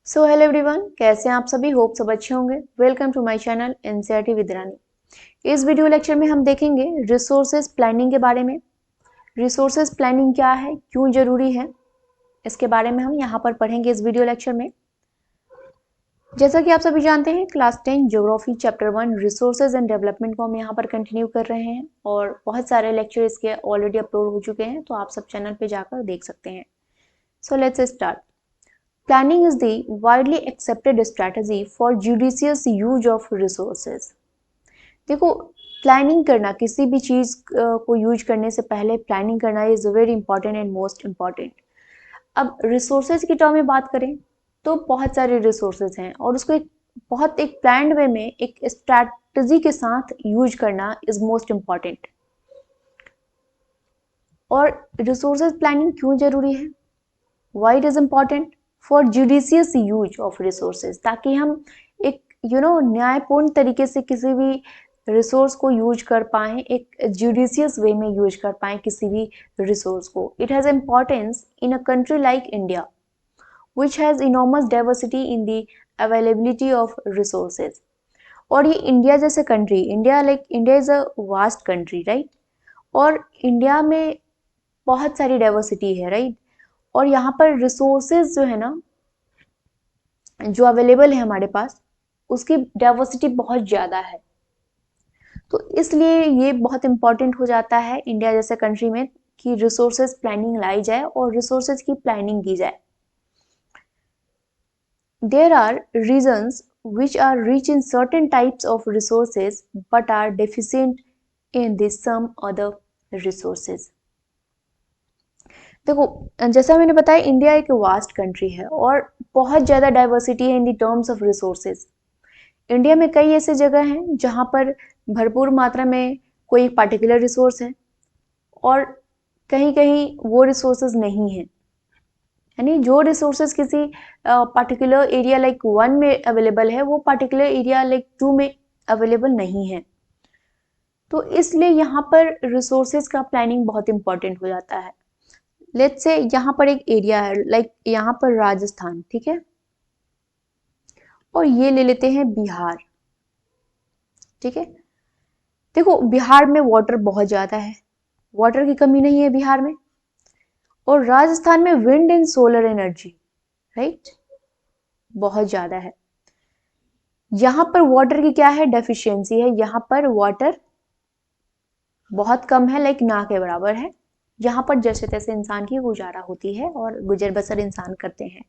So hello everyone, कैसे हैं आप सभी। होप सब अच्छे होंगे। Welcome to my channel NCERT with Rani. इस वीडियो लेक्चर में हम देखेंगे रिसोर्सेज प्लानिंग के बारे में। रिसोर्सेज प्लानिंग क्या है, क्यों जरूरी है, इसके बारे में हम यहाँ पर पढ़ेंगे इस वीडियो लेक्चर में। जैसा कि आप सभी जानते हैं, class 10 geography chapter 1 resources and development को हम यहाँ पर कंटिन्यू कर रहे हैं और बहुत सारे लेक्चर इसके ऑलरेडी अपलोड हो चुके हैं, तो आप सब चैनल पे जाकर देख सकते हैं। So let's start. Planning is the widely accepted strategy for judicious use of resources. देखो, प्लानिंग करना, किसी भी चीज को यूज करने से पहले प्लानिंग करना is very important and most important. अब रिसोर्सेज की टर्म में बात करें तो बहुत सारे रिसोर्सेज हैं और उसको एक प्लान्ड वे में एक स्ट्रैटेजी के साथ यूज करना इज मोस्ट इम्पॉर्टेंट। और रिसोर्सेज प्लानिंग क्यों जरूरी है, why it is important for judicious use of resources, ताकि हम एक न्यायपूर्ण तरीके से किसी भी रिसोर्स को यूज कर पाएं, एक जुडिशियस वे में यूज कर पाएं किसी भी रिसोर्स को। It has importance in a country like India which has enormous diversity in the availability of resources. और ये इंडिया जैसे country, India is a vast country, right. और इंडिया में बहुत सारी डाइवर्सिटी है, राइट। और यहाँ पर रिसोर्सेज जो है ना, जो अवेलेबल है हमारे पास, उसकी डाइवर्सिटी बहुत ज़्यादा है। तो इसलिए ये बहुत इंपॉर्टेंट हो जाता है इंडिया जैसे कंट्री में कि रिसोर्सेज प्लानिंग लाई जाए और रिसोर्सेज की प्लानिंग की जाए। There are regions which are rich in certain types of resources but are deficient in this some other resources. देखो, जैसा मैंने बताया, इंडिया एक वास्ट कंट्री है और बहुत ज़्यादा डाइवर्सिटी है in the terms of resources. India में कई ऐसे जगह हैं जहाँ पर भरपूर मात्रा में कोई एक पार्टिकुलर रिसोर्स है और कहीं कहीं वो रिसोर्सेज नहीं है। यानी जो रिसोर्सेज किसी पार्टिकुलर एरिया लाइक 1 में अवेलेबल है, वो पार्टिकुलर एरिया लाइक 2 में अवेलेबल नहीं है। तो इसलिए यहाँ पर रिसोर्सेज का प्लानिंग बहुत इंपॉर्टेंट हो जाता है। लेट्स से यहाँ पर एक एरिया है, लाइक यहाँ पर राजस्थान, ठीक है, और ये ले लेते हैं बिहार, ठीक है। देखो, बिहार में वाटर बहुत ज्यादा है, वाटर की कमी नहीं है बिहार में। और राजस्थान में wind and solar energy, right, बहुत ज्यादा है। यहाँ पर वाटर की क्या है, डेफिशिएंसी है। यहाँ पर वाटर बहुत कम है, लाइक ना के बराबर है। यहाँ पर जैसे तैसे इंसान की गुजारा होती है और गुजर बसर इंसान करते हैं।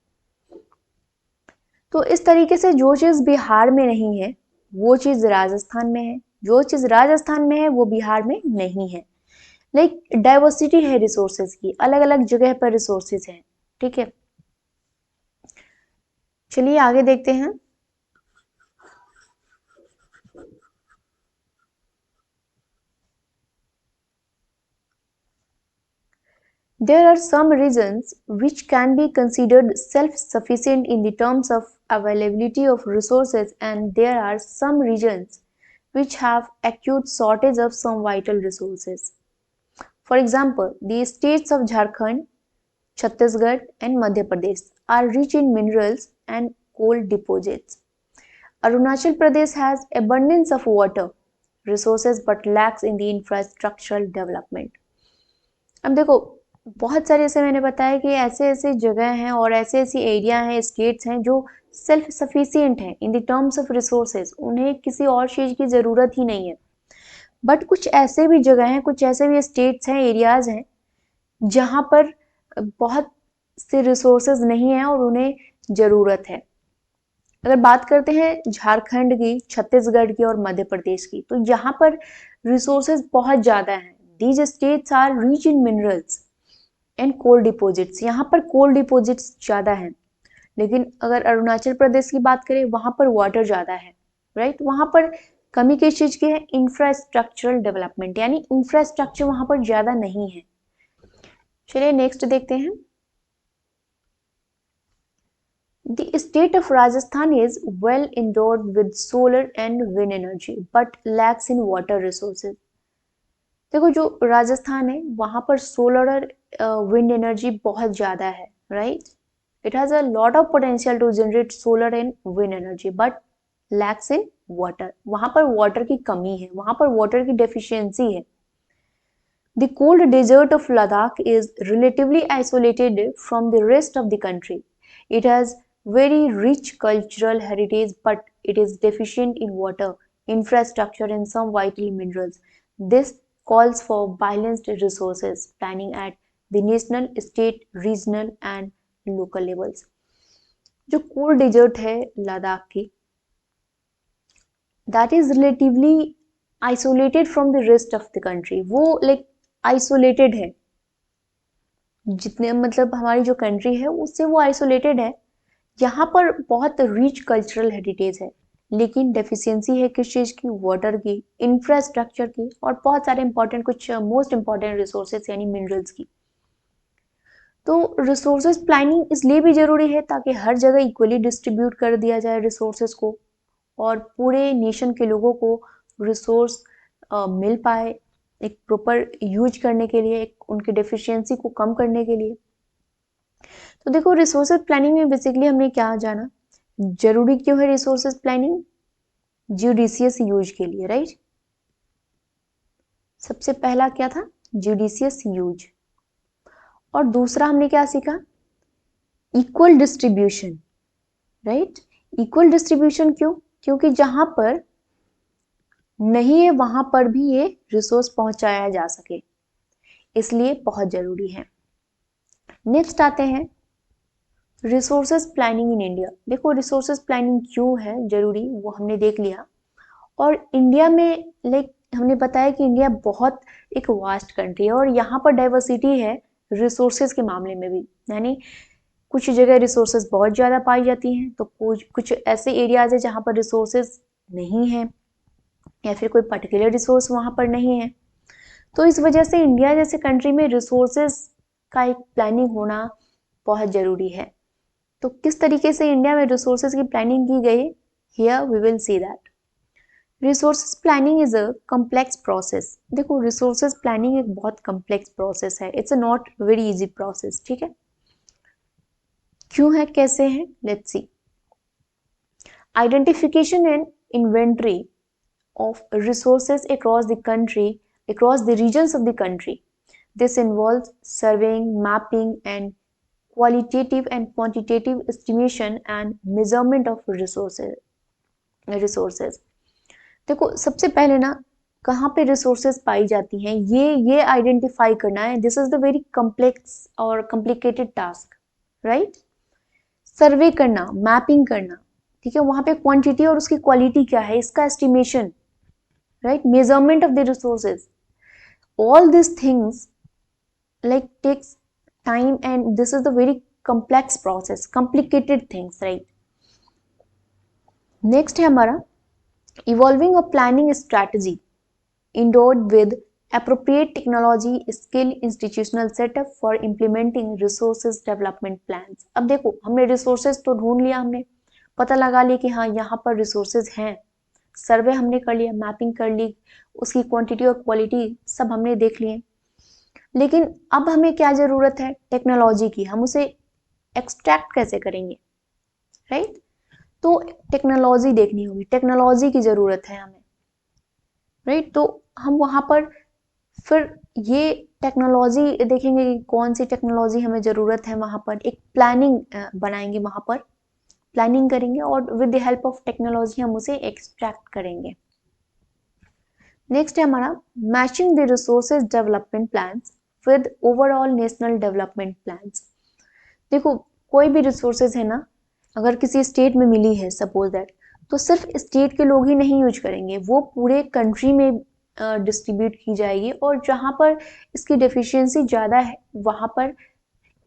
तो इस तरीके से जो चीज बिहार में नहीं है वो चीज राजस्थान में है, जो चीज राजस्थान में है वो बिहार में नहीं है। लाइक डाइवर्सिटी है रिसोर्सेज की, अलग अलग जगह पर रिसोर्सेज हैं, ठीक है। चलिए आगे देखते हैं। There are some regions which can be considered self-sufficient in the terms of availability of resources, and there are some regions which have acute shortage of some vital resources. For example, the states of Jharkhand, Chhattisgarh and Madhya Pradesh are rich in minerals and coal deposits. Arunachal Pradesh has abundance of water resources but lacks in the infrastructural development. अब देखो, बहुत सारे ऐसे मैंने बताया कि ऐसे ऐसे जगह हैं और ऐसे ऐसी एरिया हैं, स्टेट्स हैं जो सेल्फ सफिशिएंट हैं in the terms of resources, उन्हें किसी और चीज़ की ज़रूरत ही नहीं है। बट कुछ ऐसे भी जगह हैं, कुछ ऐसे भी स्टेट्स हैं, एरियाज हैं जहाँ पर बहुत से रिसोर्सेज नहीं है और उन्हें ज़रूरत है। अगर बात करते हैं झारखंड की, छत्तीसगढ़ की और मध्य प्रदेश की, तो यहाँ पर रिसोर्सेज बहुत ज़्यादा हैं। These states are rich in minerals and coal deposits, यहाँ पर कोल डिपॉजिट्स ज़्यादा हैं। लेकिन अगर अरुणाचल प्रदेश की बात करें, वहाँ पर वाटर ज़्यादा है, राइट। वहाँ पर कमी किस चीज़ की है, इंफ्रास्ट्रक्चरल डेवलपमेंट, यानी इंफ्रास्ट्रक्चर वहाँ पर ज़्यादा नहीं है। चलिए नेक्स्ट देखते हैं। The state of Rajasthan is well endowed with solar and wind energy but lacks in water resources. देखो, जो राजस्थान है वहां पर सोलर और विंड एनर्जी बहुत ज्यादा है, right. It has a lot of potential to generate solar and wind energy, but lacks in water. वहां पर water की कमी है, वहां पर water की deficiency है. The cold desert of Ladakh is relatively isolated from the rest of the country. It has very rich cultural heritage, but it is deficient in water, infrastructure, and some vital minerals. This calls for balanced resources planning at the national, state, regional, and local levels. जो cold desert है लद्दाख की, that is relatively isolated from the rest of the country. वो like isolated है, जितने मतलब हमारी जो country है उससे वो आइसोलेटेड है. यहाँ पर बहुत रिच कल्चरल हेरिटेज है, लेकिन डेफिशिएंसी है किस चीज की? वाटर की, इंफ्रास्ट्रक्चर की, और बहुत सारे इंपॉर्टेंट कुछ मोस्ट इंपॉर्टेंट रिसोर्सेज यानी मिनरल्स की. तो रिसोर्सेज प्लानिंग इसलिए भी जरूरी है ताकि हर जगह इक्वली डिस्ट्रीब्यूट कर दिया जाए रिसोर्सेज को, और पूरे नेशन के लोगों को रिसोर्स मिल पाए एक प्रॉपर यूज करने के लिए, एक उनकी डेफिशिएंसी को कम करने के लिए. तो देखो रिसोर्सेज प्लानिंग में बेसिकली हमने क्या जाना, जरूरी क्यों है रिसोर्सेज प्लानिंग? जुडिशियस यूज के लिए, राइट. सबसे पहला क्या था? Judicious use. और दूसरा हमने क्या सीखा? Equal distribution, right. Equal distribution क्यों? क्योंकि जहां पर नहीं है वहां पर भी ये रिसोर्स पहुंचाया जा सके, इसलिए बहुत जरूरी है. नेक्स्ट आते हैं रिसोर्सेज प्लानिंग इन इंडिया. देखो रिसोर्सेज प्लानिंग क्यों है जरूरी वो हमने देख लिया. और इंडिया में लाइक हमने बताया कि इंडिया बहुत एक वास्ट कंट्री है और यहाँ पर डाइवर्सिटी है रिसोर्सेज के मामले में भी. यानी कुछ जगह रिसोर्सेज बहुत ज़्यादा पाई जाती हैं, तो कुछ ऐसे एरियाज है जहाँ पर रिसोर्सेज नहीं है या फिर कोई पर्टिकुलर रिसोर्स वहाँ पर नहीं है. तो इस वजह से इंडिया जैसे कंट्री में रिसोर्सेज का एक प्लानिंग होना बहुत ज़रूरी है. तो किस तरीके से इंडिया में रिसोर्सेज की प्लानिंग की गई, here we will see that. Resources planning is a complex process. देखो रिसोर्सेज प्लानिंग एक बहुत कम्प्लेक्स प्रोसेस है, it's a not very easy process. ठीक है, क्यों है, कैसे है, let's see. Identification and inventory of resources across the country, across the regions of the country. This involves surveying, mapping, and qualitative and quantitative estimation and measurement of resources. देखो सबसे पहले ना कहाँ पे रिसोर्सेज पाई जाती हैं ये आइडेंटिफाई करना है. This is the very complex और कॉम्प्लिकेटेड टास्क, राइट. सर्वे करना, मैपिंग करना, ठीक है, वहां पे क्वांटिटी और उसकी क्वालिटी क्या है इसका estimation, right, measurement of the resources. All these things like takes time and this is the very complex process, complicated things, right. Next है हमारा evolving a planning strategy endowed with appropriate technology, skill, institutional setup for implementing resources development plans. अब देखो हमने resources तो ढूंढ लिया, हमने पता लगा लिया कि हाँ यहाँ पर resources हैं, सर्वे हमने कर लिया, मैपिंग कर ली, उसकी क्वांटिटी और क्वालिटी सब हमने देख लिए. लेकिन अब हमें क्या जरूरत है? टेक्नोलॉजी की. हम उसे एक्सट्रैक्ट कैसे करेंगे, राइट. तो टेक्नोलॉजी देखनी होगी, टेक्नोलॉजी की जरूरत है हमें, राइट. तो हम वहां पर फिर ये टेक्नोलॉजी देखेंगे कि कौन सी टेक्नोलॉजी हमें जरूरत है. वहां पर एक प्लानिंग बनाएंगे, वहां पर प्लानिंग करेंगे और with the help of technology हम उसे एक्सट्रैक्ट करेंगे. नेक्स्ट है हमारा matching the resources development plans with overall national development plans. देखो कोई भी रिसोर्सेज है ना, अगर किसी स्टेट में मिली है सपोज दैट, तो सिर्फ स्टेट के लोग ही नहीं यूज करेंगे, वो पूरे कंट्री में डिस्ट्रीब्यूट की जाएगी और जहाँ पर इसकी डेफिशिएंसी ज़्यादा है वहाँ पर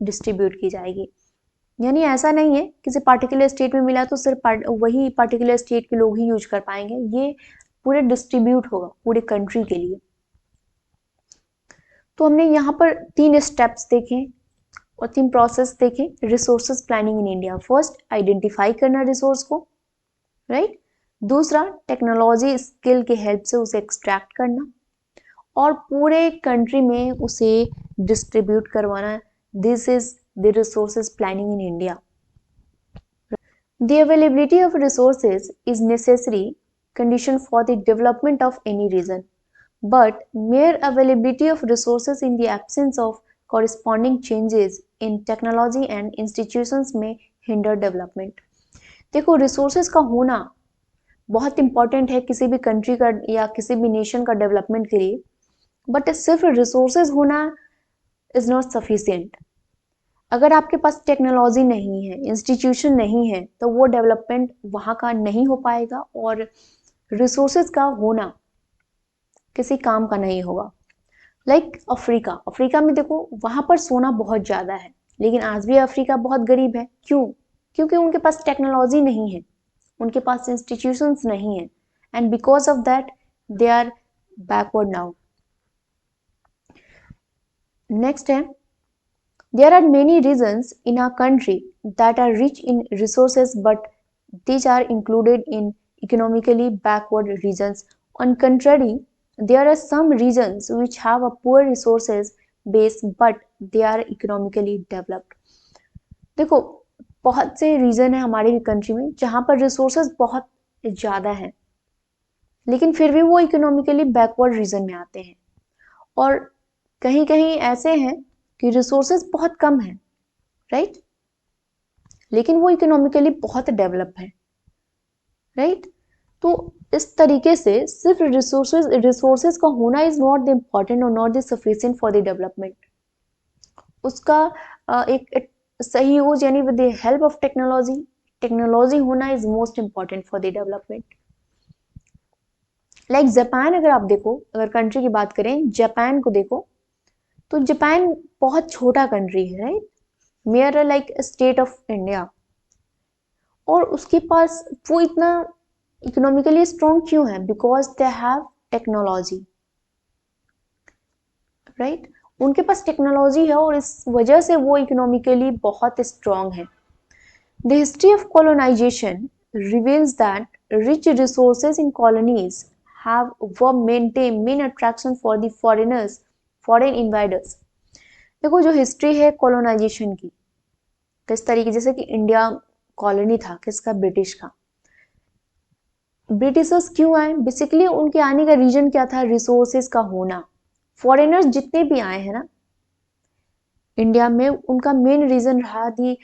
डिस्ट्रीब्यूट की जाएगी. यानी ऐसा नहीं है किसी पार्टिकुलर स्टेट में मिला तो सिर्फ वही पार्टिकुलर स्टेट के लोग ही यूज कर पाएंगे, ये पूरे डिस्ट्रीब्यूट होगा पूरे कंट्री के लिए. तो हमने यहाँ पर 3 स्टेप्स देखे और 3 प्रोसेस देखे resources planning in India. First identify करना रिसोर्स को, राइट. दूसरा टेक्नोलॉजी स्किल के हेल्प से उसे एक्सट्रैक्ट करना और पूरे कंट्री में उसे डिस्ट्रीब्यूट करवाना. This is the resources planning in India. The availability of resources is necessary condition for the development of any region, but mere availability of resources in the absence of corresponding changes in technology and institutions may hinder development. देखो resources का होना बहुत important है किसी भी country का या किसी भी नेशन का डेवलपमेंट के लिए, बट सिर्फ रिसोर्सेज होना इज नॉट सफिशिएंट। अगर आपके पास टेक्नोलॉजी नहीं है, इंस्टीट्यूशन नहीं है, तो वो डेवलपमेंट वहाँ का नहीं हो पाएगा और रिसोर्सेज का होना किसी काम का नहीं होगा। लाइक अफ्रीका, अफ्रीका में देखो वहाँ पर सोना बहुत ज़्यादा है, लेकिन आज भी अफ्रीका बहुत गरीब है। क्यों? क्योंकि उनके पास टेक्नोलॉजी नहीं है, उनके पास इंस्टीट्यूशंस नहीं है, and because of that they are backward now. Next है, there are many regions in our country that are rich in resources, but these are included in economically backward regions. On contrary, there are some regions which have a poor resources base, but they are economically developed. देखो बहुत से reason है हमारी भी country में जहाँ पर resources बहुत ज़्यादा हैं, लेकिन फिर भी वो इकोनॉमिकली बैकवर्ड रीजन में आते हैं, और कहीं कहीं ऐसे हैं कि रिसोर्सेज बहुत कम है, राइट, लेकिन वो इकोनॉमिकली बहुत डेवलप है, राइट। तो इस तरीके से सिर्फ रिसोर्सेज का होना इज नॉट द इम्पॉर्टेंट और not the sufficient for the development. उसका एक सही यूज यानी with the help of technology, technology होना is most important for the development. Like Japan, अगर आप देखो, अगर कंट्री की बात करें, जापान को देखो, तो जापान बहुत छोटा कंट्री है, right, mayor like state of India, और उसके पास वो इतना इकोनॉमिकली स्ट्रॉन्ग क्यों है? Because they have technology, right, उनके पास टेक्नोलॉजी है और इस वजह से वो इकोनॉमिकली बहुत स्ट्रॉन्ग है। The history of colonisation reveals that rich resources in colonies have were main attraction for the foreigners, foreign invaders। देखो जो हिस्ट्री है कॉलोनाइजेशन की, किस तरीके, जैसे कि इंडिया कॉलोनी था किसका? ब्रिटिश का। ब्रिटिशर्स क्यों आए? बेसिकली उनके आने का रीजन क्या था? रिसोर्सेज का होना। फॉरेनर्स जितने भी आए हैं ना इंडिया में, उनका मेन रीजन रहा दी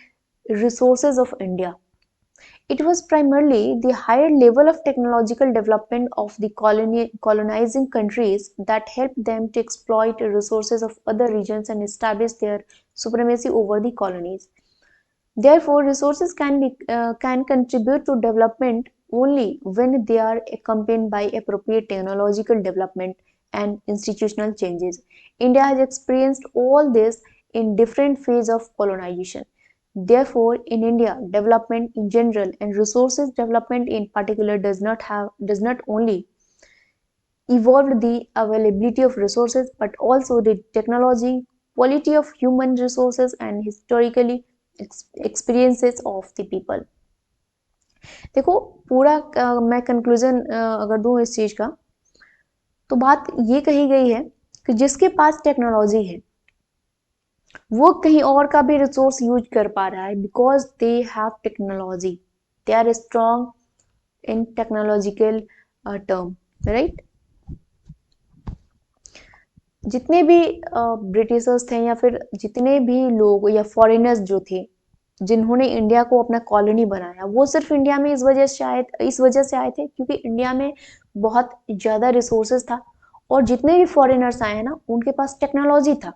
resources of India. It was primarily the higher level of technological development of the colonizing countries that helped them to exploit resources of other regions and establish their supremacy over the colonies. Therefore, resources can contribute to development only when they are accompanied by appropriate technological development and institutional changes. India has experienced all this in different phases of colonization. Therefore, in India, development in general and resources development in particular does not only evolve the availability of resources but also the technology, quality of human resources and historically experiences of the people। देखो पूरा मैं conclusion अगर दूं इस चीज का, तो बात ये कही गई है कि जिसके पास टेक्नोलॉजी है वो कहीं और का भी रिसोर्स यूज कर पा रहा है, because they have technology, they are strong in technological term, right. जितने भी ब्रिटिशर्स थे या फिर जितने भी लोग या फॉरेनर्स जो थे जिन्होंने इंडिया को अपना कॉलोनी बनाया, वो सिर्फ इंडिया में इस वजह से आए थे क्योंकि इंडिया में बहुत ज़्यादा रिसोर्सेज था, और जितने भी फॉरेनर्स आए ना उनके पास टेक्नोलॉजी था।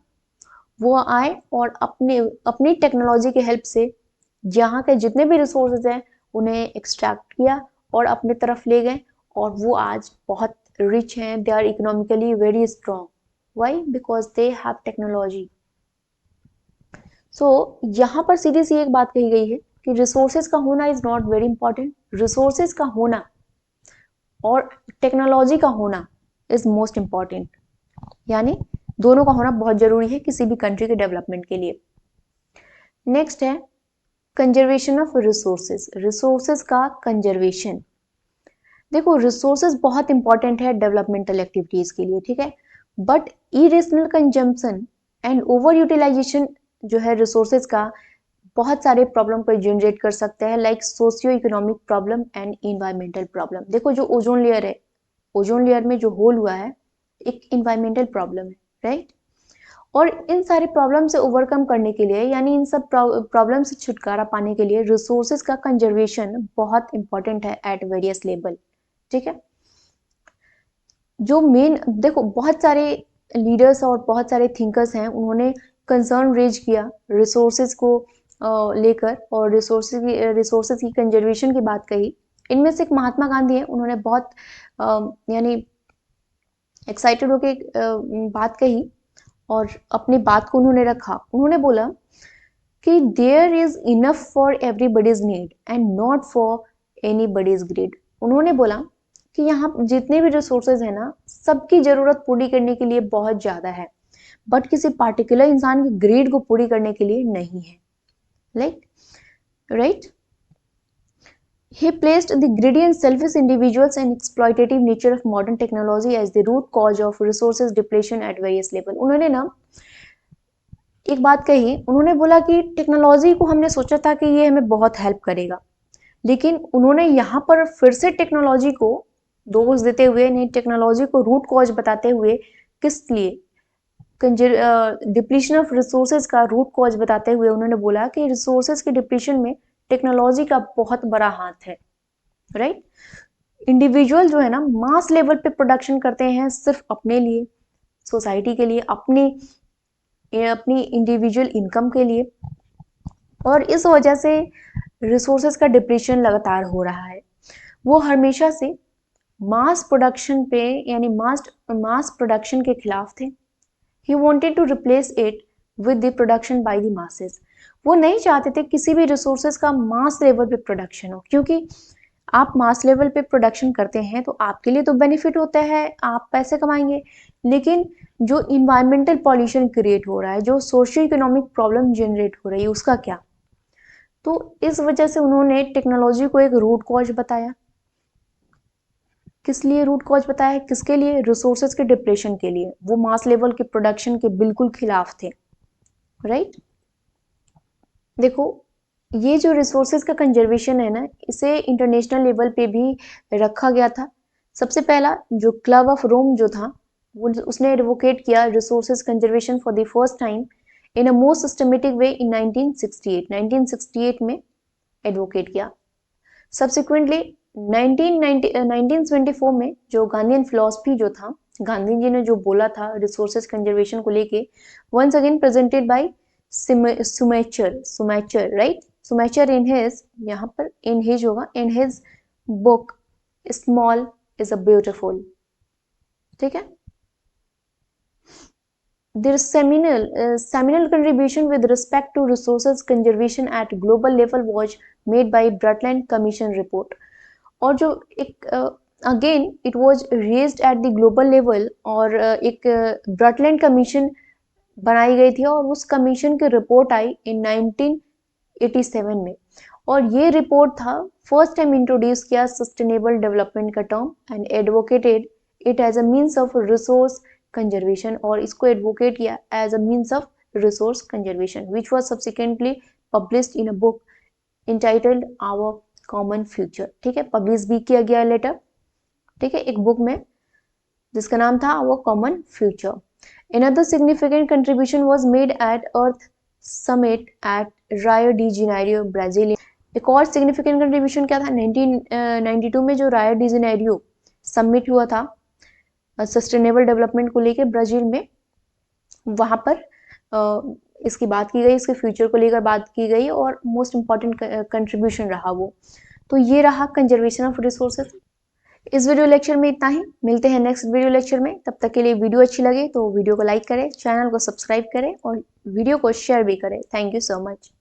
वो आए और अपनी टेक्नोलॉजी के हेल्प से यहाँ के जितने भी रिसोर्सेज हैं उन्हें एक्सट्रैक्ट किया और अपने तरफ ले गए, और वो आज बहुत रिच हैं, they are economically very strong. Why? Because they have technology. So यहाँ पर सीधी सी एक बात कही गई है कि रिसोर्सेज का होना is not very important, resources का होना और टेक्नोलॉजी का होना इज मोस्ट इंपॉर्टेंट, यानी दोनों का होना बहुत जरूरी है किसी भी कंट्री के डेवलपमेंट के लिए। नेक्स्ट है कंजर्वेशन ऑफ रिसोर्सेज, रिसोर्सेज का कंजर्वेशन। देखो रिसोर्सेज बहुत इंपॉर्टेंट है डेवलपमेंटल एक्टिविटीज के लिए, ठीक है, but irrational consumption and over utilisation जो है रिसोर्सेज का बहुत सारे प्रॉब्लम को जनरेट कर सकते हैं, like socio economic problem and environmental problem. देखो जो ओजोन लेयर है, ओजोन लेयर में जो होल हुआ है एक इन्वायरमेंटल प्रॉब्लम है, राइट। और इन सारे प्रॉब्लम से ओवरकम करने के लिए, यानी इन सब प्रॉब्लम से छुटकारा पाने के लिए रिसोर्सेज का कंजर्वेशन बहुत इंपॉर्टेंट है एट वेरियस लेवल, ठीक है। जो मेन, देखो बहुत सारे लीडर्स और बहुत सारे थिंकर्स हैं, उन्होंने कंसर्न रेज किया रिसोर्सेज को लेकर और रिसोर्सेज की कंजर्वेशन की बात कही। इनमें से एक महात्मा गांधी है, उन्होंने बहुत यानी एक्साइटेड होके बात कही और अपनी बात को उन्होंने रखा। उन्होंने बोला कि there is enough for everybody's need and not for anybody's greed. उन्होंने बोला कि यहाँ जितने भी रिसोर्सेज है ना, सबकी जरूरत पूरी करने के लिए बहुत ज्यादा है, बट किसी पार्टिकुलर इंसान की ग्रीड को पूरी करने के लिए नहीं है, like right. He placed the greedy and selfish individuals and exploitative nature of modern technology as the root cause of resources depletion at various level। उन्होंने ना एक बात कही, उन्होंने बोला कि टेक्नोलॉजी को हमने सोचा था कि ये हमें बहुत हेल्प करेगा, लेकिन उन्होंने यहाँ पर फिर से टेक्नोलॉजी को दोष देते हुए, नहीं टेक्नोलॉजी को रूट कॉज बताते हुए, किस लिए डिप्लीशन ऑफ रिसोर्सेज का रूट कॉज बताते हुए उन्होंने बोला कि रिसोर्सेज के डिप्लीशन में टेक्नोलॉजी का बहुत बड़ा हाथ है, राइट। इंडिविजुअल जो है ना मास लेवल पे प्रोडक्शन करते हैं सिर्फ अपने लिए, सोसाइटी के लिए, अपनी इंडिविजुअल इनकम के लिए, और इस वजह से रिसोर्सेज का डिप्लीशन लगातार हो रहा है। वो हमेशा से मास प्रोडक्शन पे, यानी मास प्रोडक्शन के खिलाफ थे। He wanted to replace it with the production by the masses। वो नहीं चाहते थे किसी भी रिसोर्सेज का मास लेवल पे प्रोडक्शन हो, क्योंकि आप मास लेवल पे प्रोडक्शन करते हैं तो आपके लिए तो बेनिफिट होता है, आप पैसे कमाएंगे, लेकिन जो इन्वायरमेंटल पॉल्यूशन क्रिएट हो रहा है, जो सोशियो इकोनॉमिक प्रॉब्लम जनरेट हो रही है, उसका क्या। तो इस वजह से उन्होंने टेक्नोलॉजी को एक रूट कॉज बताया। किस लिए रूट कॉज बताया है, किसके लिए, रिसोर्सेज के डिप्लेशन के लिए। वो मास लेवल के प्रोडक्शन के बिल्कुल खिलाफ थे, राइट। देखो ये जो रिसोर्सेज का कंजर्वेशन है ना, इसे इंटरनेशनल लेवल पे भी रखा गया था। सबसे पहला जो क्लब ऑफ रोम जो था, वो उसने एडवोकेट किया resources conservation for the first time in a most systematic way in 1968 में एडवोकेट किया। सब्सिक्वेंटली 1974 में जो गांधीयन फिलॉसफी जो था, गांधी जी ने जो बोला था रिसोर्सेज कंजर्वेशन को लेके, once again presented by Schumacher, right. Schumacher in his, यहाँ पर इन हिज होगा, in his book small is a beautiful, ठीक है। Their seminal contribution with respect to resources conservation at global level was made by Brundtland Commission report। और जो एक again it was raised at the global level, और एक ब्रटलैंड commission बनाई गई थी और उस कमीशन की रिपोर्ट आई इन 1987 में। और ये रिपोर्ट था फर्स्ट टाइम इंट्रोड्यूस किया सस्टेनेबल डेवलपमेंट का term and advocated it as a means of resource conservation, और इसको एडवोकेट किया as a means of resource conservation which was subsequently published in a book entitled our common future, ठीक है। Publish भी किया गया letter, ठीक है, एक बुक में जिसका नाम था our common future. Another significant contribution was made at Earth Summit at Rio de Janeiro, Brazil। एक और significant contribution क्या था, 1992 में जो रायो डी जेनेरियो समिट हुआ था सस्टेनेबल डेवलपमेंट को लेके ब्राजील में, वहां पर इसकी बात की गई, इसके फ्यूचर को लेकर बात की गई, और मोस्ट इंपॉर्टेंट कंट्रीब्यूशन रहा वो। तो ये रहा कंजर्वेशन ऑफ रिसोर्सेज। इस वीडियो लेक्चर में इतना ही, मिलते हैं नेक्स्ट वीडियो लेक्चर में। तब तक के लिए वीडियो अच्छी लगे तो वीडियो को लाइक करें, चैनल को सब्सक्राइब करें और वीडियो को शेयर भी करें। Thank you so much.